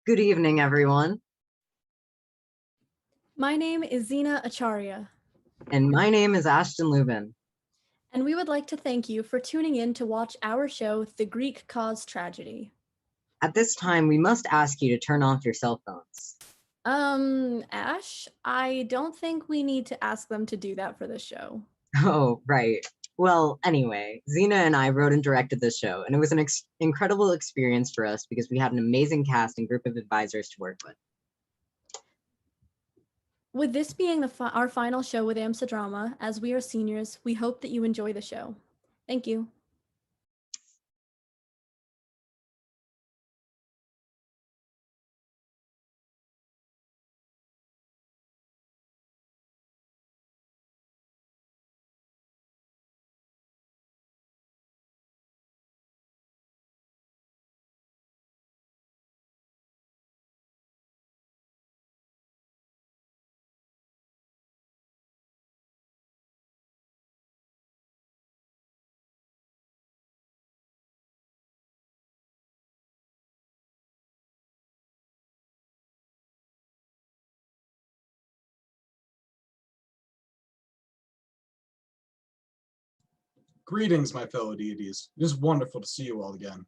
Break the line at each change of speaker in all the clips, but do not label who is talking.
Good evening, everyone.
My name is Zeena Acharya.
And my name is Ashton Lubin.
And we would like to thank you for tuning in to watch our show, The Greek Cause Tragedy.
At this time, we must ask you to turn off your cell phones.
Ash, I don't think we need to ask them to do that for the show.
Oh, right. Well, anyway, Zeena and I wrote and directed this show, and it was an incredible experience for us because we had an amazing cast and group of advisors to work with.
With this being our final show with AMSA Drama, as we are seniors, we hope that you enjoy the show. Thank you.
Greetings, my fellow deities. It is wonderful to see you all again.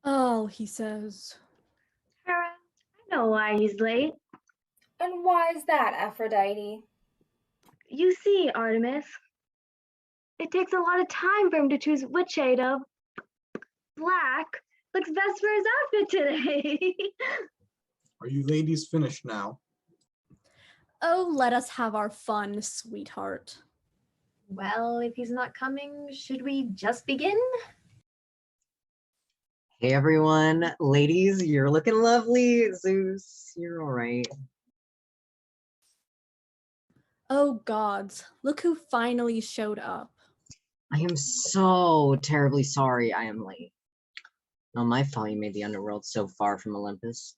Oh, he says.
Hera, I know why he's late.
And why is that, Aphrodite?
You see, Artemis, it takes a lot of time for him to choose which shade of black looks best for his outfit today.
Are you ladies finished now?
Oh, let us have our fun, sweetheart.
Well, if he's not coming, should we just begin?
Hey, everyone. Ladies, you're looking lovely. Zeus, you're all right.
Oh, gods, look who finally showed up.
I am so terribly sorry I am late. Not my fault you made the underworld so far from Olympus.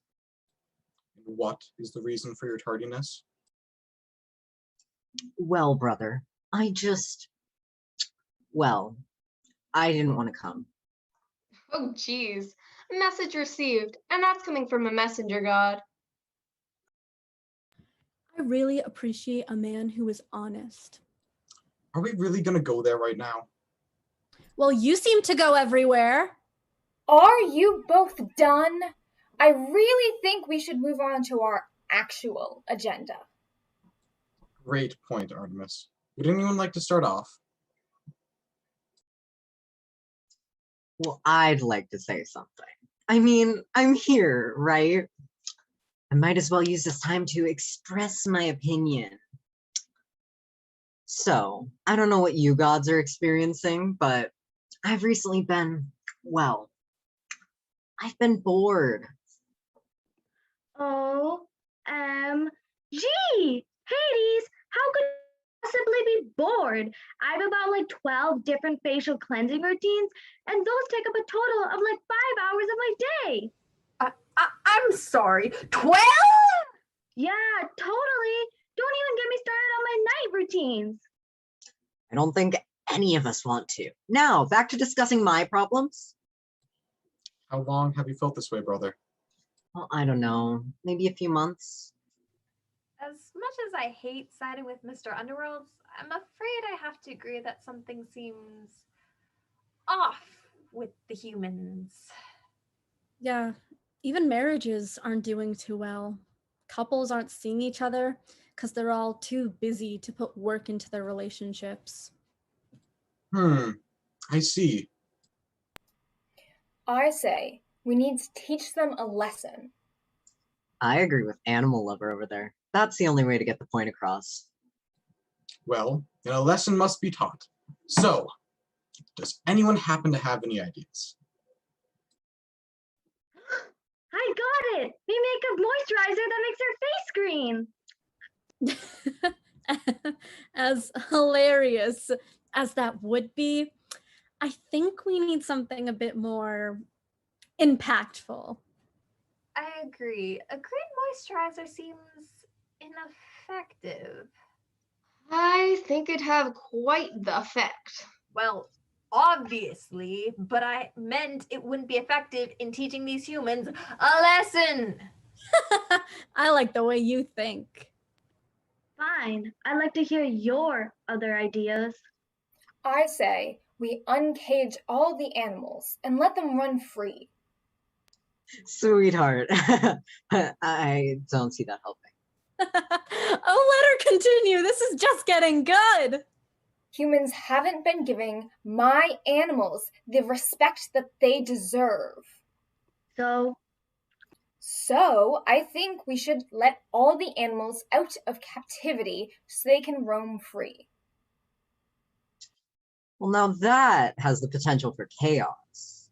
And what is the reason for your tardiness?
Well, brother, I didn't want to come.
Oh, geez. Message received, and that's coming from a messenger god.
I really appreciate a man who is honest.
Are we really gonna go there right now?
Well, you seem to go everywhere.
Are you both done? I really think we should move on to our actual agenda.
Great point, Artemis. Would anyone like to start off?
Well, I'd like to say something. I mean, I'm here, right? I might as well use this time to express my opinion. So, I don't know what you gods are experiencing, but I've recently been, well, I've been bored.
OMG! Hades, how could you possibly be bored? I have about like 12 different facial cleansing routines, and those take up a total of like 5 hours of my day.
I'm sorry, 12?
Yeah, totally. Don't even get me started on my night routines.
I don't think any of us want to. Now, back to discussing my problems.
How long have you felt this way, brother?
Well, I don't know, maybe a few months.
As much as I hate siding with Mr. Underworld, I'm afraid I have to agree that something seems off with the humans.
Yeah, even marriages aren't doing too well. Couples aren't seeing each other because they're all too busy to put work into their relationships.
I see.
I say we need to teach them a lesson.
I agree with Animal Lover over there. That's the only way to get the point across.
Well, then a lesson must be taught. So, does anyone happen to have any ideas?
I got it! We make a moisturizer that makes our face green.
As hilarious as that would be, I think we need something a bit more impactful.
I agree. A green moisturizer seems ineffective.
I think it'd have quite the effect.
Well, obviously, but I meant it wouldn't be effective in teaching these humans a lesson.
I like the way you think.
Fine. I'd like to hear your other ideas.
I say we uncage all the animals and let them run free.
Sweetheart. I don't see that helping.
Oh, let her continue. This is just getting good.
Humans haven't been giving my animals the respect that they deserve. So I think we should let all the animals out of captivity so they can roam free.
Well, now that has the potential for chaos.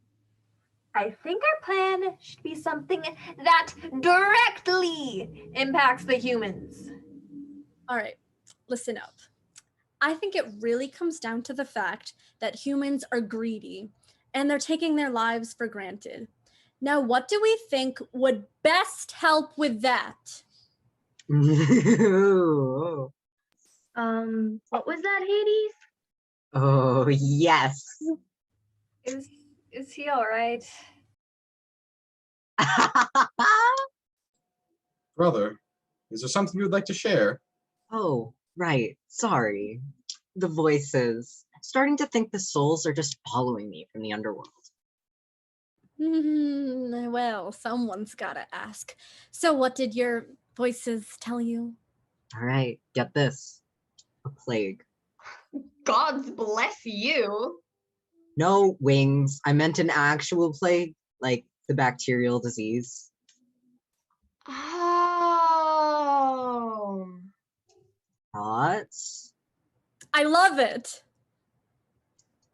I think our plan should be something that directly impacts the humans.
All right, listen up. I think it really comes down to the fact that humans are greedy and they're taking their lives for granted. Now, what do we think would best help with that?
Oh,
What was that, Hades?
oh yes.
Is he all right?
Brother, is there something you would like to share?
Oh, right. Sorry. The voices. Starting to think the souls are just following me from the underworld.
Well, someone's gotta ask. So what did your voices tell you?
All right, get this. A plague.
Gods bless you.
No wings. I meant an actual plague, like the bacterial disease.
Oh.
Thoughts?
I love it.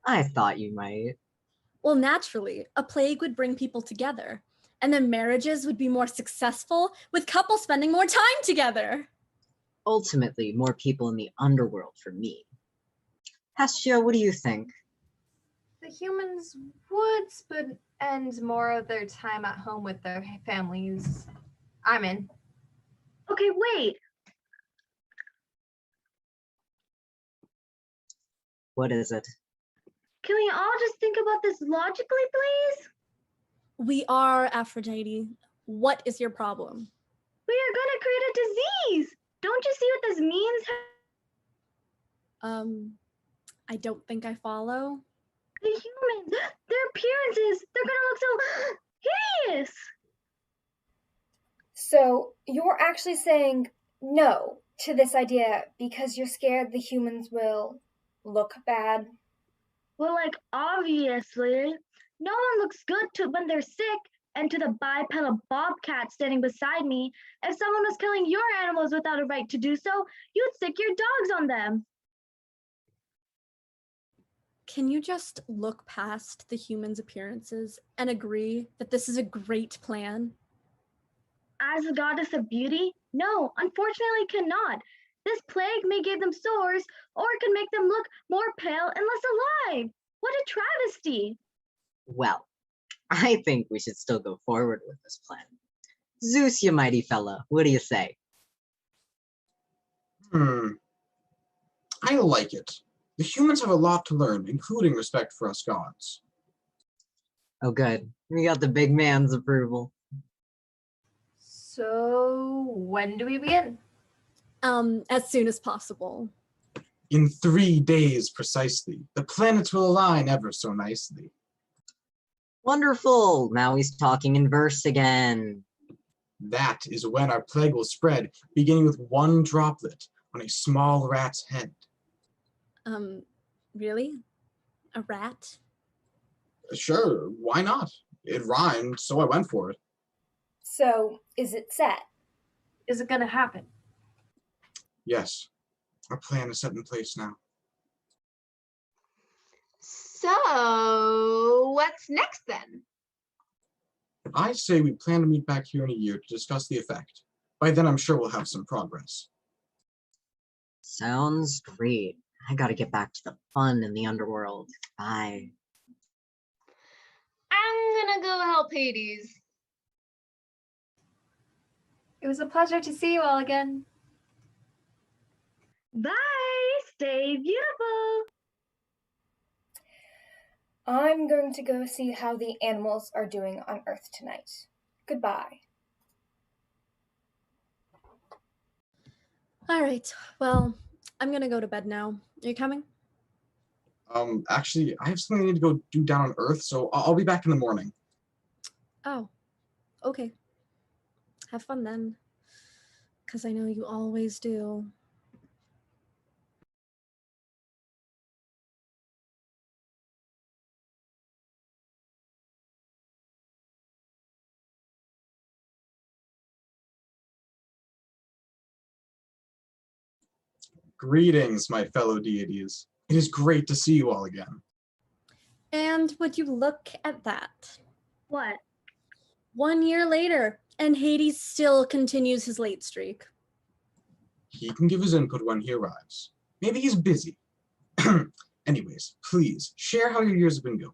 I thought you might.
Well, naturally, a plague would bring people together, and then marriages would be more successful with couples spending more time together.
Ultimately, more people in the underworld for me. Hestia, what do you think?
The humans would spend more of their time at home with their families. I'm in.
Okay, wait.
What is it?
Can we all just think about this logically, please?
We are Aphrodite. What is your problem?
We are gonna create a disease. Don't you see what this means?
I don't think I follow.
The humans, their appearances, they're gonna look so hideous.
So you're actually saying no to this idea because you're scared the humans will look bad?
Well, like, obviously, no one looks good when they're sick, and to the bipedal bobcat standing beside me, if someone was killing your animals without a right to do so, you'd sick your dogs on them.
Can you just look past the humans' appearances and agree that this is a great plan?
As a goddess of beauty, no, unfortunately cannot. This plague may give them sores, or it can make them look more pale and less alive. What a travesty!
Well, I think we should still go forward with this plan. Zeus, you mighty fella, what do you say?
I like it. The humans have a lot to learn, including respect for us gods.
Oh, good. We got the big man's approval.
So when do we begin?
As soon as possible.
In 3 days precisely, the planets will align ever so nicely.
Wonderful. Now he's talking in verse again.
That is when our plague will spread, beginning with 1 droplet on a small rat's head.
Really? A rat?
Sure, why not? It rhymed, so I went for it.
So is it set?
Is it gonna happen?
Yes, our plan is set in place now.
So, what's next then?
I say we plan to meet back here in a year to discuss the effect. By then, I'm sure we'll have some progress.
Sounds great. I gotta get back to the fun in the underworld. Bye.
I'm gonna go help Hades.
It was a pleasure to see you all again.
Bye! Stay beautiful!
I'm going to go see how the animals are doing on Earth tonight. Goodbye.
All right, well, I'm gonna go to bed now. Are you coming?
Actually, I have something I need to go do down on Earth, so I'll be back in the morning.
Oh, okay. Have fun then, because I know you always do.
Greetings, my fellow deities. It is great to see you all again.
And would you look at that?
What?
1 year later, and Hades still continues his late streak.
He can give his input when he arrives. Maybe he's busy. Anyways, please, share how your years have been going.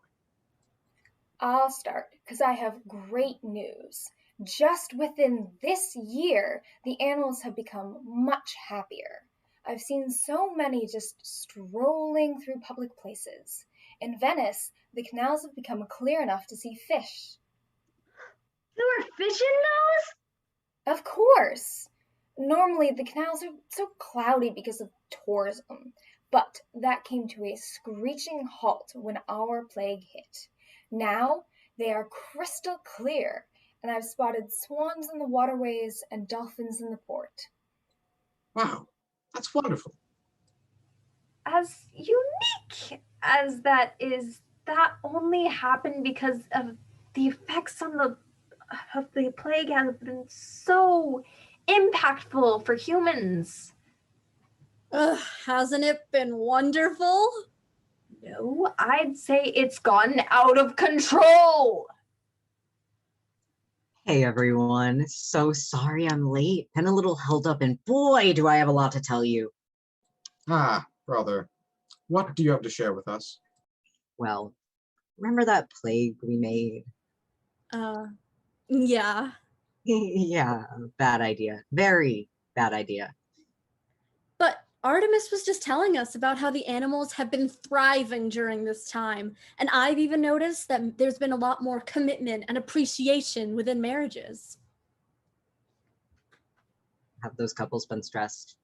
I'll start, because I have great news. Just within this year, the animals have become much happier. I've seen so many just strolling through public places. In Venice, the canals have become clear enough to see fish.
There were fish in those?
Of course! Normally, the canals are so cloudy because of tourism, but that came to a screeching halt when our plague hit. Now, they are crystal clear, and I've spotted swans in the waterways and dolphins in the port.
Wow, that's wonderful.
As unique as that is, that only happened because of the effects of the plague have been so impactful for humans.
Ugh, hasn't it been wonderful?
No, I'd say it's gotten out of control.
Hey everyone, so sorry I'm late. Been a little held up, and boy, do I have a lot to tell you.
Ah, brother. What do you have to share with us?
Well, remember that plague we made?
Yeah.
Yeah, bad idea. Very bad idea.
But Artemis was just telling us about how the animals have been thriving during this time. And I've even noticed that there's been a lot more commitment and appreciation within marriages.
Have those couples been stressed?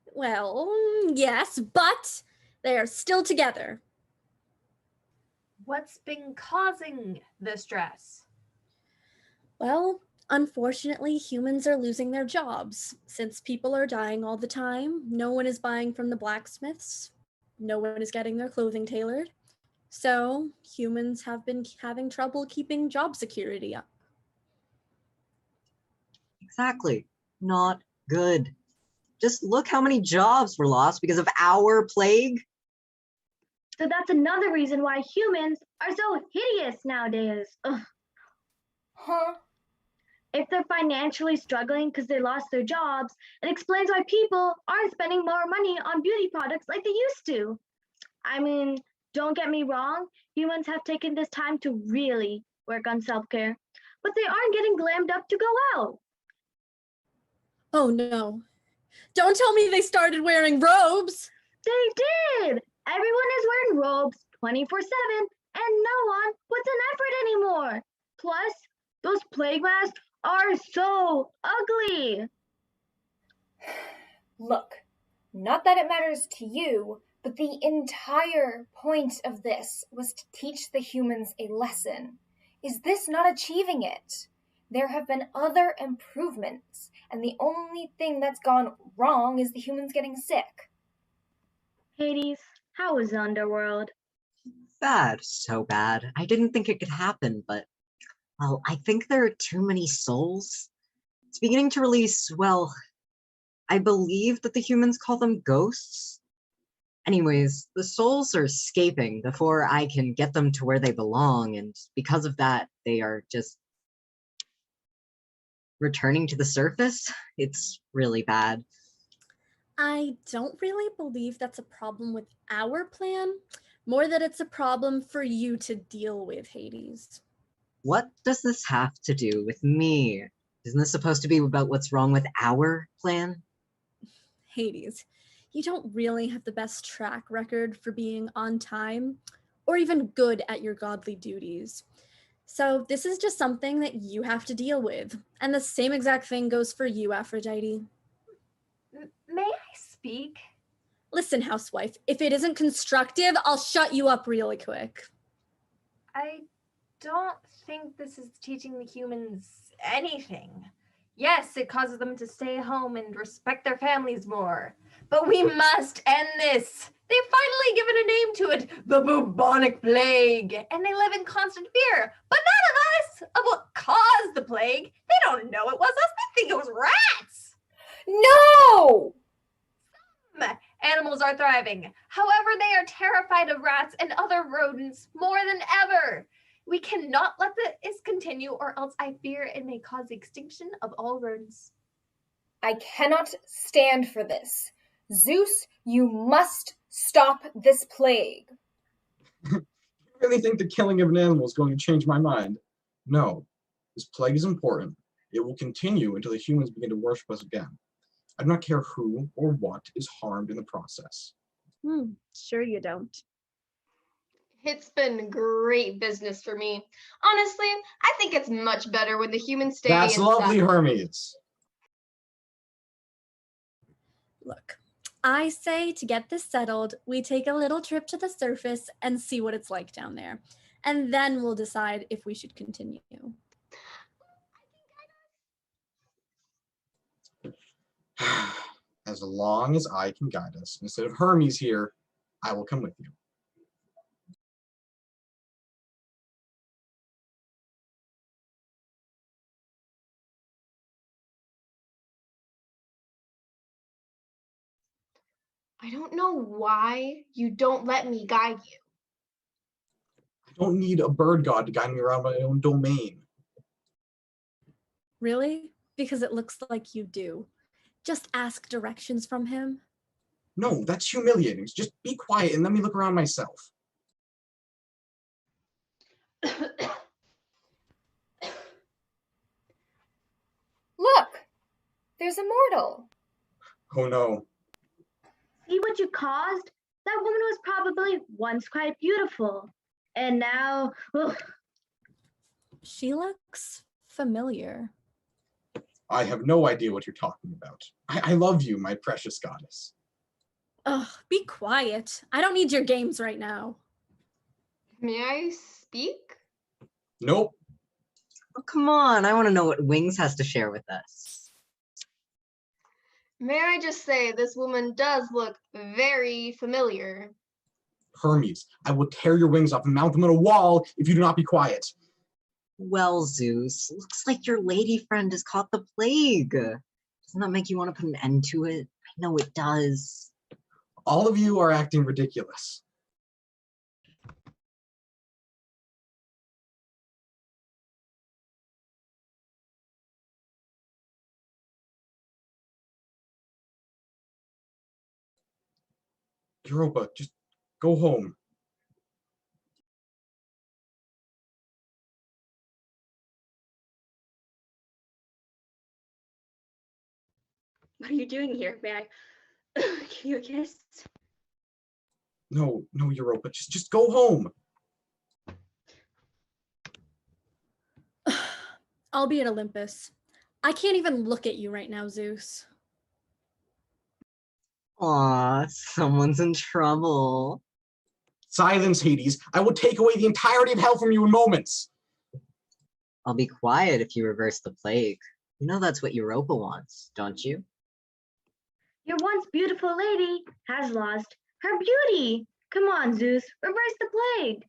Well, yes, but they are still together.
What's been causing the stress?
Well, unfortunately, humans are losing their jobs. Since people are dying all the time, no one is buying from the blacksmiths. No one is getting their clothing tailored. So humans have been having trouble keeping job security up.
Exactly. Not good. Just look how many jobs were lost because of our plague.
So that's another reason why humans are so hideous nowadays. Ugh.
Huh?
If they're financially struggling because they lost their jobs, it explains why people aren't spending more money on beauty products like they used to. I mean, don't get me wrong, humans have taken this time to really work on self-care, but they aren't getting glammed up to go out.
Oh no. Don't tell me they started wearing robes.
They did! Everyone is wearing robes 24/7, and no one puts an effort anymore. Plus, those plague masks are so ugly.
Look, not that it matters to you, but the entire point of this was to teach the humans a lesson. Is this not achieving it? There have been other improvements, and the only thing that's gone wrong is the humans getting sick.
Hades, how was the underworld?
Bad, so bad. I didn't think it could happen, but, well, I think there are too many souls. It's beginning to release, well, I believe that the humans call them ghosts. Anyways, the souls are escaping before I can get them to where they belong, and because of that, they are just returning to the surface. It's really bad.
I don't really believe that's a problem with our plan, more that it's a problem for you to deal with, Hades.
What does this have to do with me? Isn't this supposed to be about what's wrong with our plan?
Hades, you don't really have the best track record for being on time or even good at your godly duties. So this is just something that you have to deal with. And the same exact thing goes for you, Aphrodite.
May I speak?
Listen, housewife, if it isn't constructive, I'll shut you up really quick.
I don't think this is teaching the humans anything. Yes, it causes them to stay home and respect their families more. But we must end this. They've finally given a name to it, the bubonic plague, and they live in constant fear. But none of us of what caused the plague. They don't know it was us. They think it was rats.
No!
Animals are thriving. However, they are terrified of rats and other rodents more than ever. We cannot let this continue, or else I fear it may cause the extinction of all rodents.
I cannot stand for this. Zeus, you must stop this plague.
You really think the killing of an animal is going to change my mind? No. This plague is important. It will continue until the humans begin to worship us again. I do not care who or what is harmed in the process.
Sure you don't.
It's been great business for me. Honestly, I think it's much better when the humans stay
That's
inside.
lovely, Hermes.
Look, I say to get this settled, we take a little trip to the surface and see what it's like down there. And then we'll decide if we should continue.
As long as I can guide us, instead of Hermes here, I will come with you.
I don't know why you don't let me guide you.
I don't need a bird god to guide me around my own domain.
Really? Because it looks like you do. Just ask directions from him.
No, that's humiliating. Just be quiet and let me look around myself.
Look, there's a mortal.
Oh no.
See what you caused? That woman was probably once quite beautiful. And now, ugh.
She looks familiar.
I have no idea what you're talking about. I love you, my precious goddess.
Ugh, be quiet. I don't need your games right now.
May I speak?
Nope.
Oh, come on, I want to know what Wings has to share with us.
May I just say this woman does look very familiar.
Hermes, I will tear your wings off and mount them on a wall if you do not be quiet.
Well, Zeus, looks like your lady friend has caught the plague. Doesn't that make you want to put an end to it? I know it does.
All of you are acting ridiculous. Europa, just go home.
What are you doing here? May I give you a kiss?
No, Europa, just go home.
I'll be at Olympus. I can't even look at you right now, Zeus.
Aw, someone's in trouble.
Silence, Hades. I will take away the entirety of hell from you in moments.
I'll be quiet if you reverse the plague. You know that's what Europa wants, don't you?
Your once beautiful lady has lost her beauty. Come on, Zeus, reverse the plague.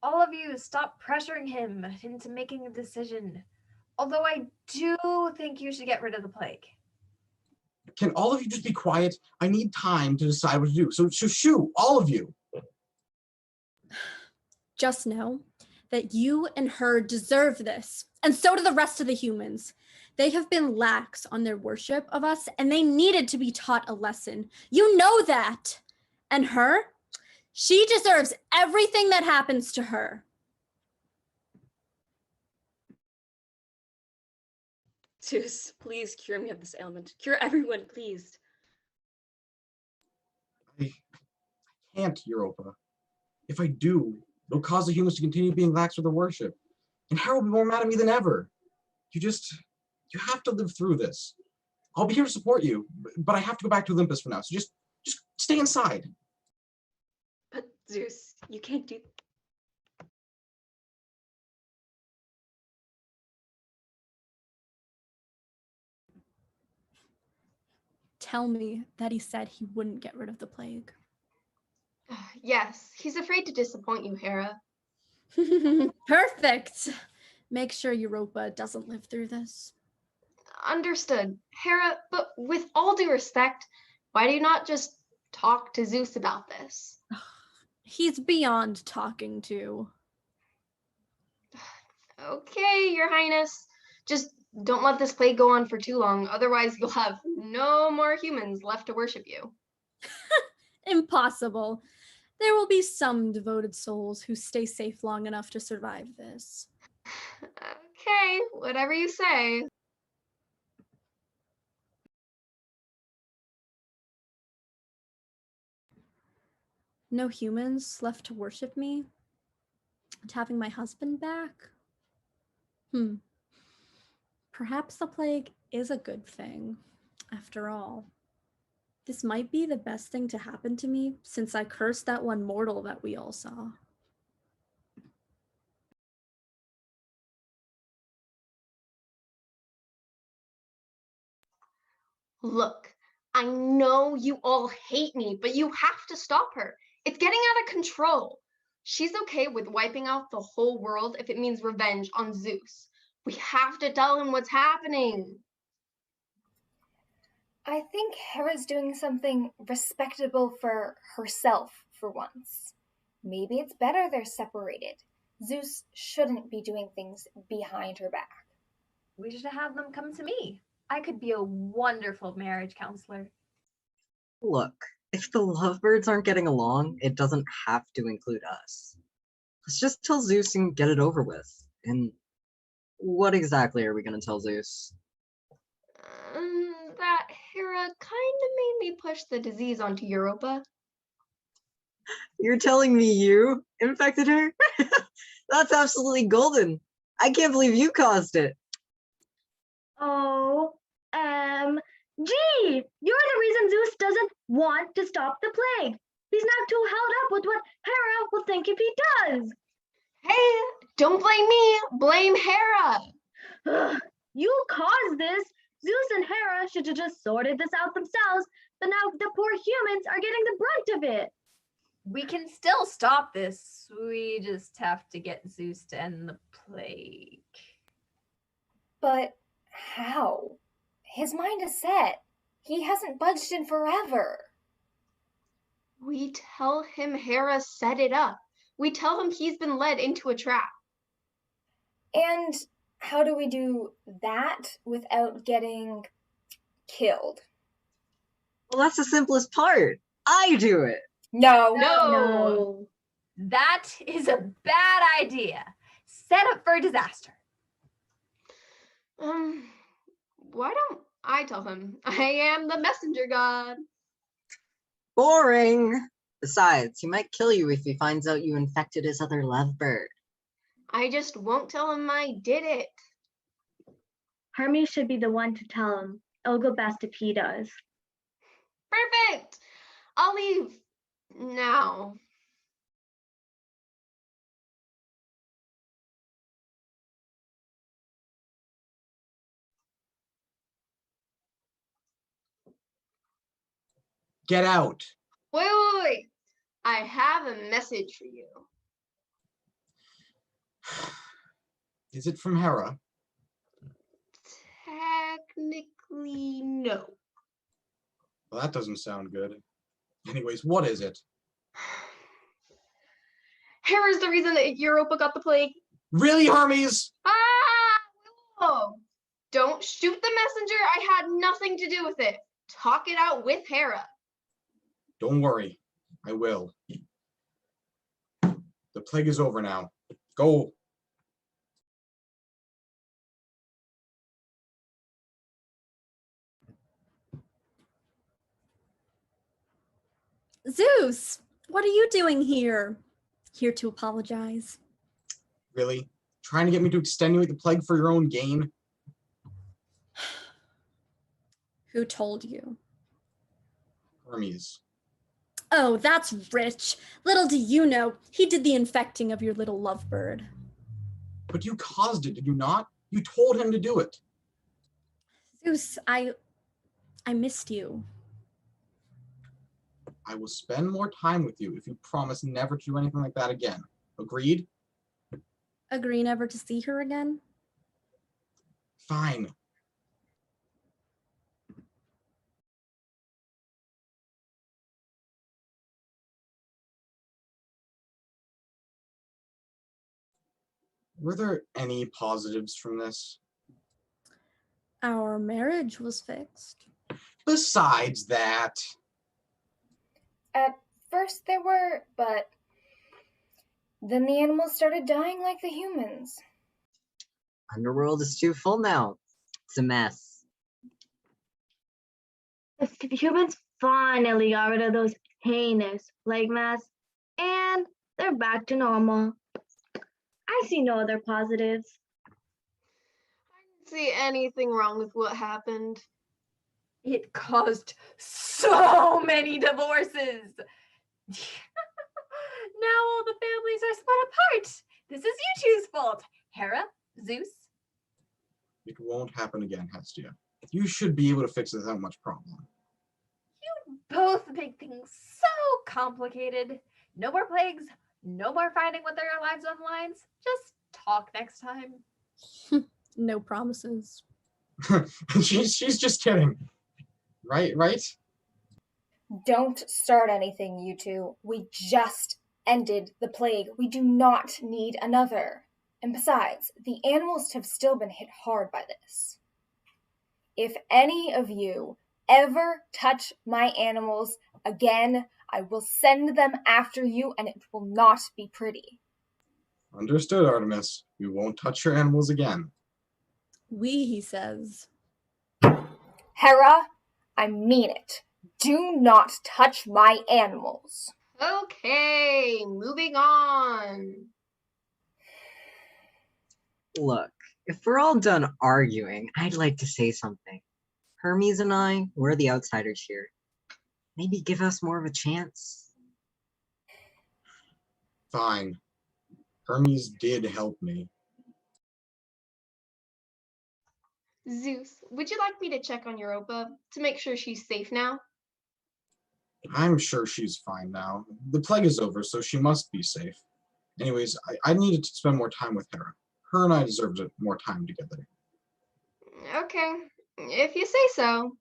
All of you, stop pressuring him into making a decision. Although I do think you should get rid of the plague.
Can all of you just be quiet? I need time to decide what to do. So shoo, all of you.
Just know that you and her deserve this, and so do the rest of the humans. They have been lax on their worship of us, and they needed to be taught a lesson. You know that. And her, she deserves everything that happens to her.
Zeus, please cure me of this ailment. Cure everyone, please.
I can't, Europa. If I do, it'll cause the humans to continue being lax with their worship. And Hera will be more mad at me than ever. You have to live through this. I'll be here to support you, but I have to go back to Olympus for now, so just stay inside.
But Zeus, you can't do.
Tell me that he said he wouldn't get rid of the plague.
Yes, he's afraid to disappoint you, Hera.
Perfect. Make sure Europa doesn't live through this.
Understood, Hera, but with all due respect, why do you not just talk to Zeus about this?
He's beyond talking to.
Okay, Your Highness. Just don't let this plague go on for too long, otherwise you'll have no more humans left to worship you.
Impossible. There will be some devoted souls who stay safe long enough to survive this.
Okay, whatever you say.
No humans left to worship me? And having my husband back? Perhaps the plague is a good thing, after all. This might be the best thing to happen to me since I cursed that one mortal that we all saw.
Look, I know you all hate me, but you have to stop her. It's getting out of control. She's okay with wiping out the whole world if it means revenge on Zeus. We have to tell him what's happening.
I think Hera's doing something respectable for herself for once. Maybe it's better they're separated. Zeus shouldn't be doing things behind her back.
We should have them come to me. I could be a wonderful marriage counselor.
Look, if the lovebirds aren't getting along, it doesn't have to include us. Let's just tell Zeus and get it over with. And what exactly are we going to tell Zeus?
That Hera kind of made me push the disease onto Europa.
You're telling me you infected her? That's absolutely golden. I can't believe you caused it.
OMG! You're the reason Zeus doesn't want to stop the plague. He's not too held up with what Hera will think if he does.
Hey, don't blame me. Blame Hera.
Ugh, you caused this. Zeus and Hera should have just sorted this out themselves, but now the poor humans are getting the brunt of it.
We can still stop this. We just have to get Zeus to end the plague.
But how? His mind is set. He hasn't budged in forever.
We tell him Hera set it up. We tell him he's been led into a trap.
And how do we do that without getting killed?
Well, that's the simplest part. I do it.
No. That is a bad idea. Set up for a disaster.
Why don't I tell him? I am the messenger god.
Boring. Besides, he might kill you if he finds out you infected his other lovebird.
I just won't tell him I did it.
Hermes should be the one to tell him. It'll go best if he does.
Perfect. I'll leave now.
Get out.
Wait. I have a message for you.
Is it from Hera?
Technically, no.
Well, that doesn't sound good. Anyways, what is it?
Hera's the reason that Europa got the plague.
Really, Hermes?
Oh, don't shoot the messenger. I had nothing to do with it. Talk it out with Hera.
Don't worry. I will. The plague is over now. Go.
Zeus, what are you doing here? here to apologize.
Really? Trying to get me to extenuate the plague for your own gain?
Who told you?
Hermes.
Oh, that's rich. Little do you know, he did the infecting of your little lovebird.
But you caused it, did you not? You told him to do it.
Zeus, I missed you.
I will spend more time with you if you promise never to do anything like that again. Agreed?
Agree never to see her again?
Fine. Were there any positives from this?
Our marriage was fixed.
Besides that,
At first there were, but then the animals started dying like the humans.
Underworld is too full now. It's a mess.
The humans finally got rid of those heinous plague masks, and they're back to normal. I see no other positives.
I didn't see anything wrong with what happened.
It caused so many divorces. Now all the families are split apart. This is you two's fault. Hera, Zeus.
it won't happen again, Hestia. You should be able to fix it without much problem.
You both make things so complicated. No more plagues, no more fighting with their lives on the lines. Just talk next time.
No promises.
she's just kidding. Right?
Don't start anything, you two. We just ended the plague. We do not need another. And besides, the animals have still been hit hard by this. If any of you ever touch my animals again, I will send them after you, and it will not be pretty.
Understood, Artemis. We won't touch your animals again.
He says.
Hera, I mean it. Do not touch my animals.
Okay, moving on.
Look, if we're all done arguing, I'd like to say something. Hermes and I, we're the outsiders here. Maybe give us more of a chance.
Fine. Hermes did help me.
Zeus, would you like me to check on Europa to make sure she's safe now?
I'm sure she's fine now. The plague is over, so she must be safe. Anyways, I needed to spend more time with Hera. Her and I deserved more time together.
Okay, if you say so.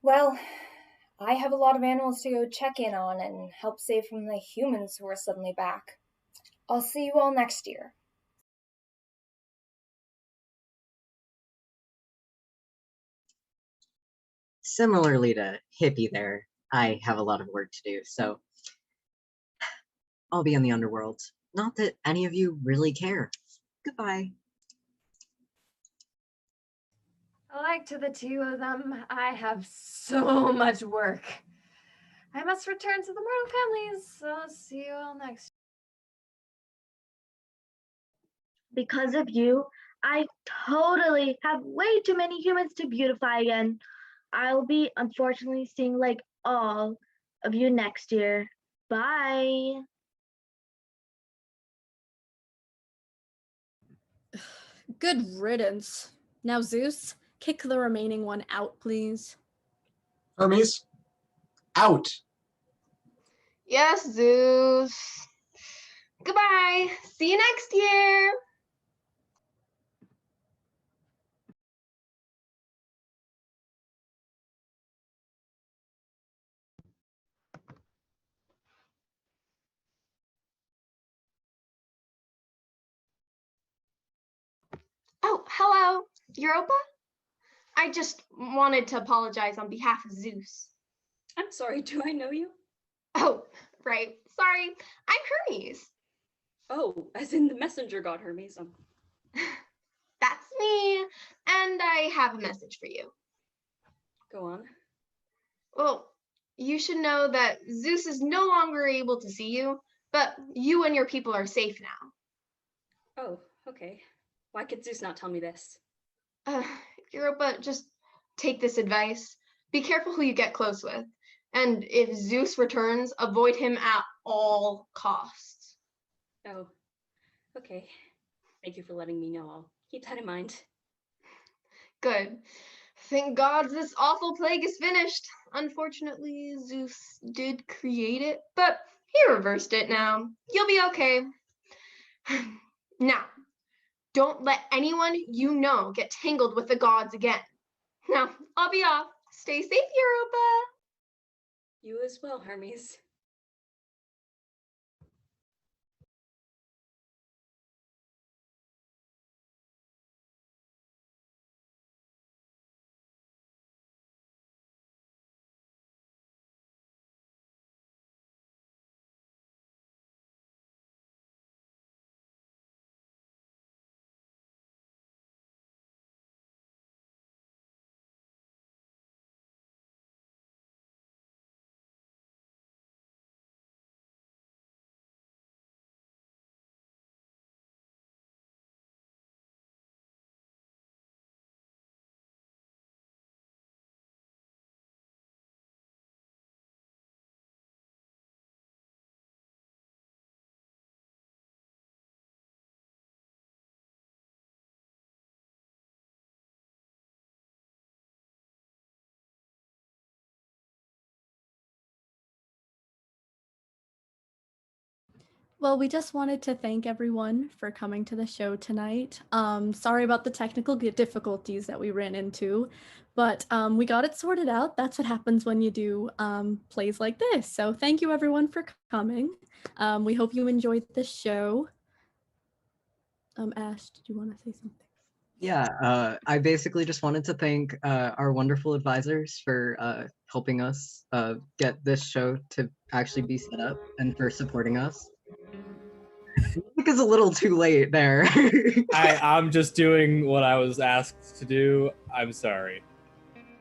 Well, I have a lot of animals to go check in on and help save from the humans who are suddenly back. I'll see you all next year.
Similarly to Hippie there, I have a lot of work to do, so I'll be in the underworld. Not that any of you really care. Goodbye.
Like to the two of them, I have so much work. I must return to the mortal families, so I'll see you all next.
Because of you, I totally have way too many humans to beautify again. I'll be unfortunately seeing like all of you next year. Bye.
Good riddance. Now, Zeus, kick the remaining one out, please.
Hermes, out!
Yes, Zeus. Goodbye. See you next year. Oh, hello, Europa? I just wanted to apologize on behalf of Zeus.
I'm sorry, do I know you?
Oh, right. Sorry. I'm Hermes.
Oh, as in the messenger god Hermes.
That's me. And I have a message for you.
Go on.
Well, you should know that Zeus is no longer able to see you, but you and your people are safe now.
Oh, okay. Why could Zeus not tell me this?
Europa, just take this advice. Be careful who you get close with. And if Zeus returns, avoid him at all costs.
Oh, okay. Thank you for letting me know. I'll keep that in mind.
Good. Thank God this awful plague is finished. Unfortunately, Zeus did create it, but he reversed it now. You'll be okay. Now, don't let anyone you know get tangled with the gods again. Now, I'll be off. Stay safe, Europa.
You as well, Hermes.
Well, we just wanted to thank everyone for coming to the show tonight. Sorry about the technical difficulties that we ran into, but we got it sorted out. That's what happens when you do plays like this. So thank you everyone for coming. We hope you enjoyed the show. Ash, did you want to say something?
Yeah, I basically just wanted to thank our wonderful advisors for helping us get this show to actually be set up and for supporting us. I think it's a little too late there.
I'm just doing what I was asked to do. I'm sorry.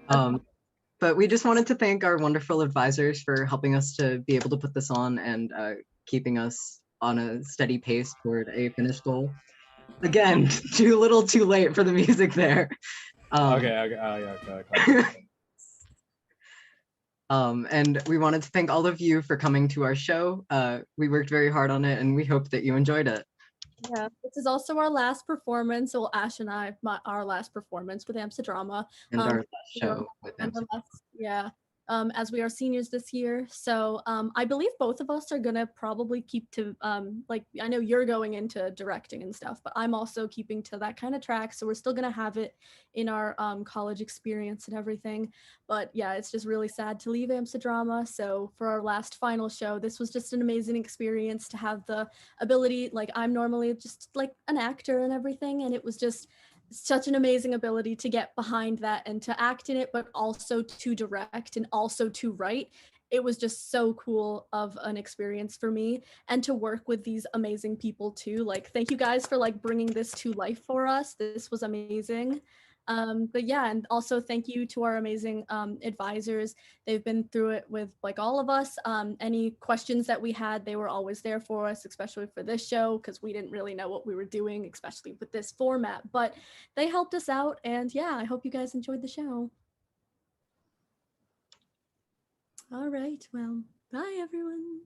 But we just wanted to thank our wonderful advisors for helping us to be able to put this on and keeping us on a steady pace toward a finished goal. Again, too little too late for the music there.
Okay.
And we wanted to thank all of you for coming to our show. We worked very hard on it and we hope that you enjoyed it.
Yeah, this is also our last performance. Well, Ash and I, our last performance with AMSA Drama.
And our last show with AMSA.
Yeah, as we are seniors this year. So I believe both of us are gonna probably keep to, like, I know you're going into directing and stuff, but I'm also keeping to that kind of track. So we're still gonna have it in our college experience and everything. But yeah, it's just really sad to leave AMSA Drama. So for our last final show, this was just an amazing experience to have the ability, like I'm normally just like an actor and everything. And it was just such an amazing ability to get behind that and to act in it, but also to direct and also to write. It was just so cool of an experience for me, and to work with these amazing people too. Like, thank you guys for like bringing this to life for us. This was amazing. But yeah, and also thank you to our amazing advisors. They've been through it with like all of us. Any questions that we had, they were always there for us, especially for this show, because we didn't really know what we were doing, especially with this format, but they helped us out. And yeah, I hope you guys enjoyed the show. All right, well, bye everyone.